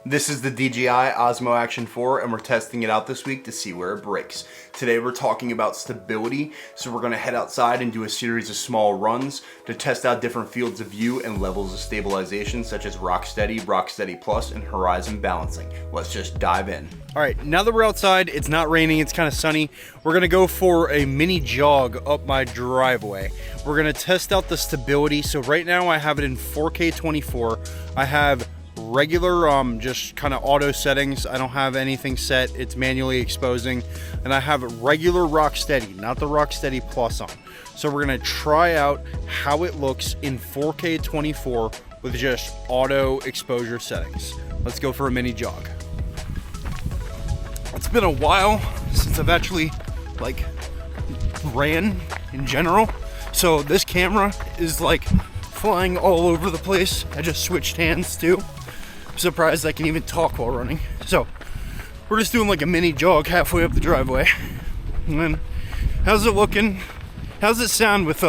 This is the DJI Osmo Action 4 and we're testing it out this week to see where it breaks. Today we're talking about stability, so we're going to head outside and do a series of small runs to test out different fields of view and levels of stabilization such as rock steady plus, and horizon balancing. Let's just dive in. All right, now that we're outside, it's not raining, it's kind of sunny. We're going to go for a mini jog up my driveway. We're going to test out the stability. So right now I have it in 4K 24. I have regular just kind of auto settings. I don't have anything set. It's manually exposing, and I have regular rock steady, not the rock steady plus on. So we're going to try out how it looks in 4K 24 with just auto exposure settings. Let's go for a mini jog. It's been a while since I've actually ran in general, so this camera is flying all over the place. I just switched hands too. Surprised I can even talk while running. So we're just doing a mini jog halfway up the driveway. And then how's it looking? How's it sound with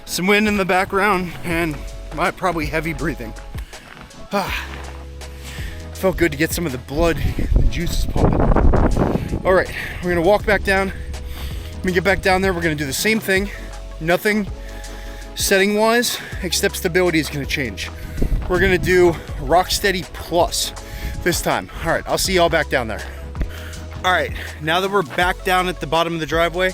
some wind in the background and my probably heavy breathing? Felt good to get some of the blood and juices pumping. All right, we're gonna walk back down. When we get back down there, we're gonna do the same thing. Nothing setting wise, except stability is gonna change. We're gonna do rock steady plus this time. All right, I'll see y'all back down there. All right, now that we're back down at the bottom of the driveway,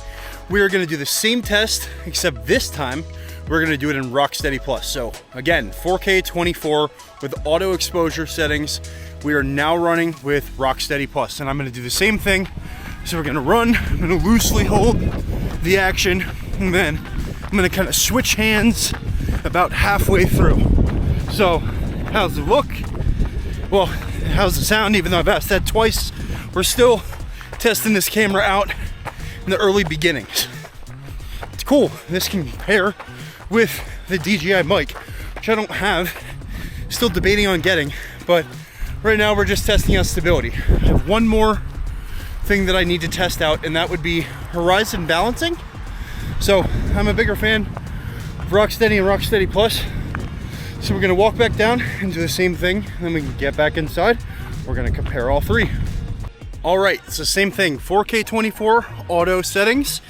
we are gonna do the same test, except this time we're gonna do it in rock steady plus. So again, 4K 24 with auto exposure settings. We are now running with rock steady plus, and I'm gonna do the same thing. So we're gonna run, I'm gonna loosely hold the action, and then I'm gonna kind of switch hands about halfway through. So, how's it look? Well, how's it sound? Even though I've asked that twice, we're still testing this camera out in the early beginnings. It's cool. This can pair with the DJI mic, which I don't have. Still debating on getting, but right now we're just testing out stability. I have one more thing that I need to test out, and that would be horizon balancing. So, I'm a bigger fan of rock steady and rock steady plus. So we're gonna walk back down and do the same thing, then we can get back inside. We're gonna compare all three. All right, it's the same thing, 4K 24 auto settings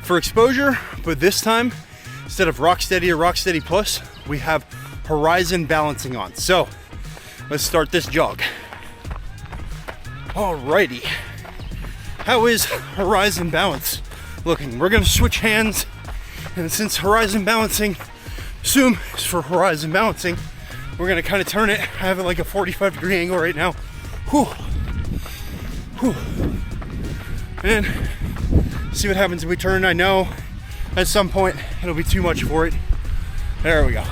for exposure, but this time, instead of rock steady or rock steady plus, we have horizon balancing on. So let's start this jog. Alrighty, how is horizon balance looking? We're gonna switch hands, and since horizon balancing, assume it's for horizon balancing, we're gonna kind of turn it. I have it a 45-degree angle right now. Whew. Whew. And see what happens if we turn. I know at some point it'll be too much for it. There we go.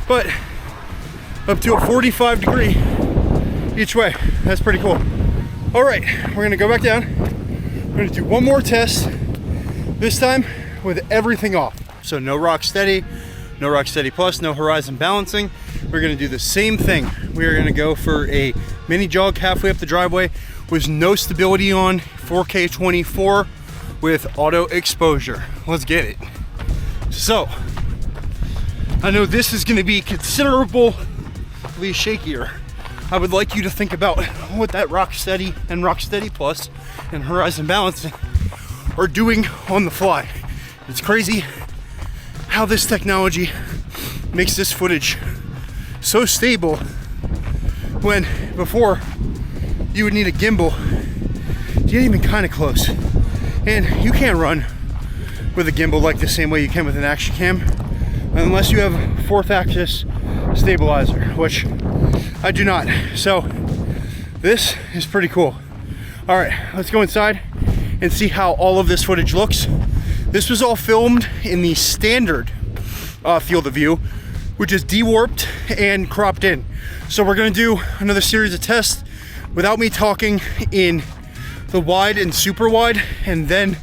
But up to a 45-degree each way. That's pretty cool. All right, we're gonna go back down. We're gonna do one more test, this time with everything off. So no rock steady, no rock steady plus, no horizon balancing. We're gonna do the same thing. We are gonna go for a mini jog halfway up the driveway with no stability on, 4K 24 with auto exposure. Let's get it. So, I know this is gonna be considerably shakier. I would like you to think about what that rock steady and rock steady plus and horizon balancing are doing on the fly. It's crazy how this technology makes this footage so stable when before you would need a gimbal to get even kind of close. And you can't run with a gimbal the same way you can with an action cam unless you have a fourth axis stabilizer, which I do not. So this is pretty cool. All right, let's go inside and see how all of this footage looks. This was all filmed in the standard field of view, which is de-warped and cropped in. So we're gonna do another series of tests without me talking in the wide and super wide, and then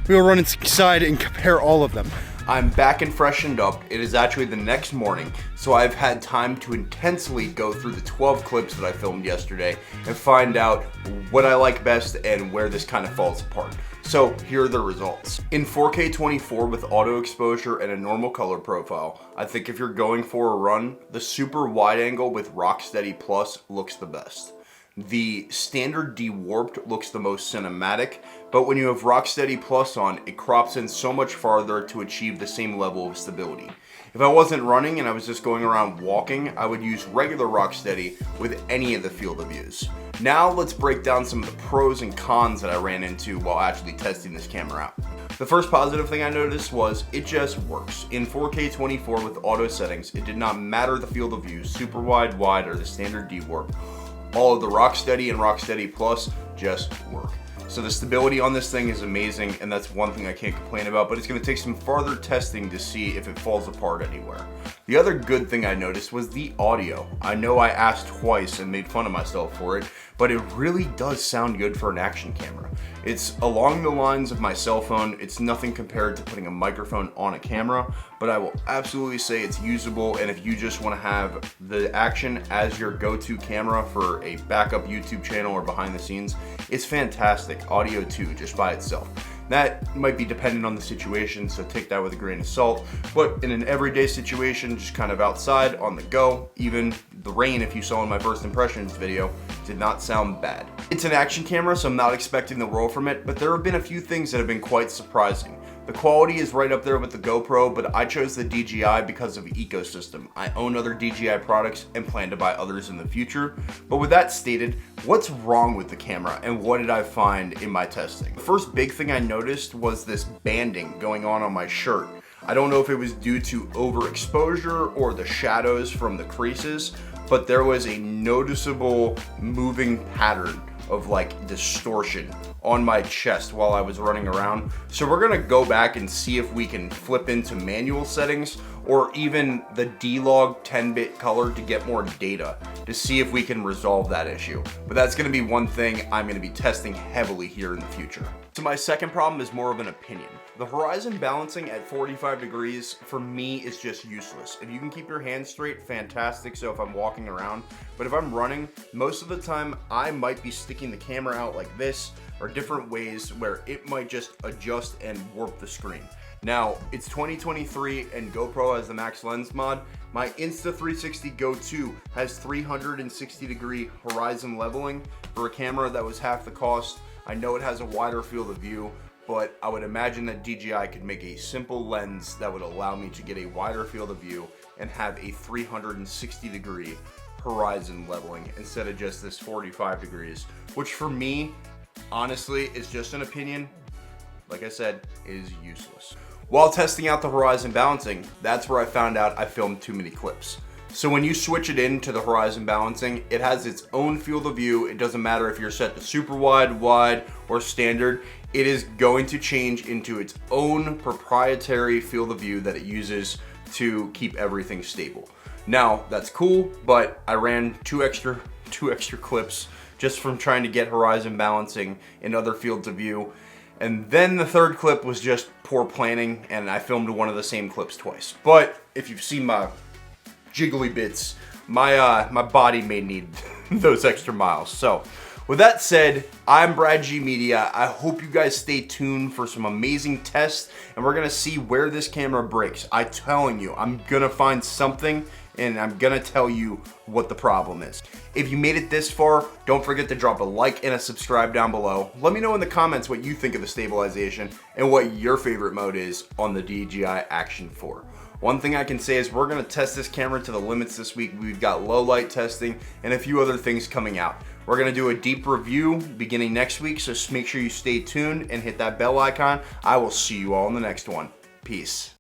we'll run inside and compare all of them. I'm back and freshened up. It is actually the next morning, so I've had time to intensely go through the 12 clips that I filmed yesterday and find out what I like best and where this kind of falls apart. So here are the results. In 4K 24 with auto exposure and a normal color profile, I think if you're going for a run, the super wide angle with Rocksteady Plus looks the best. The standard de-warped looks the most cinematic, but when you have Rocksteady Plus on, it crops in so much farther to achieve the same level of stability. If I wasn't running and I was just going around walking, I would use regular Rocksteady with any of the field of views. Now let's break down some of the pros and cons that I ran into while actually testing this camera out. The first positive thing I noticed was it just works. In 4K 24 with auto settings, it did not matter the field of view, super wide, wide, or the standard de-warp. All of the Rocksteady and Rocksteady Plus just work. So the stability on this thing is amazing, and that's one thing I can't complain about, but it's going to take some farther testing to see if it falls apart anywhere. The other good thing I noticed was the audio. I know I asked twice and made fun of myself for it, but it really does sound good for an action camera. It's along the lines of my cell phone. It's nothing compared to putting a microphone on a camera, but I will absolutely say it's usable, and if you just want to have the Action as your go-to camera for a backup YouTube channel or behind the scenes, it's fantastic. Audio too, just by itself. That might be dependent on the situation, so take that with a grain of salt. But in an everyday situation, just kind of outside, on the go, even the rain, if you saw in my first impressions video, did not sound bad. It's an action camera, so I'm not expecting the world from it, but there have been a few things that have been quite surprising. The quality is right up there with the GoPro, but I chose the DJI because of ecosystem. I own other DJI products and plan to buy others in the future. But with that stated, what's wrong with the camera and what did I find in my testing? The first big thing I noticed was this banding going on my shirt. I don't know if it was due to overexposure or the shadows from the creases, but there was a noticeable moving pattern of like distortion on my chest while I was running around. So we're gonna go back and see if we can flip into manual settings or even the D-Log 10-bit color to get more data to see if we can resolve that issue. But that's gonna be one thing I'm gonna be testing heavily here in the future. So my second problem is more of an opinion. The horizon balancing at 45 degrees for me is just useless. If you can keep your hands straight, fantastic, so if I'm walking around. But if I'm running, most of the time I might be sticking the camera out like this or different ways where it might just adjust and warp the screen. Now, it's 2023 and GoPro has the max lens mod. My Insta360 Go 2 has 360 degree horizon leveling for a camera that was half the cost. I know it has a wider field of view, but I would imagine that DJI could make a simple lens that would allow me to get a wider field of view and have a 360 degree horizon leveling instead of just this 45 degrees, which for me, honestly, is just an opinion. Like I said, is useless. While testing out the horizon balancing, that's where I found out I filmed too many clips. So when you switch it into the horizon balancing, it has its own field of view. It doesn't matter if you're set to super wide, wide, or standard. It is going to change into its own proprietary field of view that it uses to keep everything stable. Now, that's cool, but I ran two extra clips just from trying to get horizon balancing in other fields of view. And then the third clip was just poor planning, and I filmed one of the same clips twice. But if you've seen my jiggly bits, my body may need those extra miles. So with that said, I'm Brad G Media. I hope you guys stay tuned for some amazing tests, and we're gonna see where this camera breaks. I'm telling you, I'm gonna find something and I'm gonna tell you what the problem is. If you made it this far, don't forget to drop a like and a subscribe down below. Let me know in the comments what you think of the stabilization and what your favorite mode is on the DJI Action 4. One thing I can say is we're gonna test this camera to the limits this week. We've got low light testing and a few other things coming out. We're gonna do a deep review beginning next week, so make sure you stay tuned and hit that bell icon. I will see you all in the next one. Peace.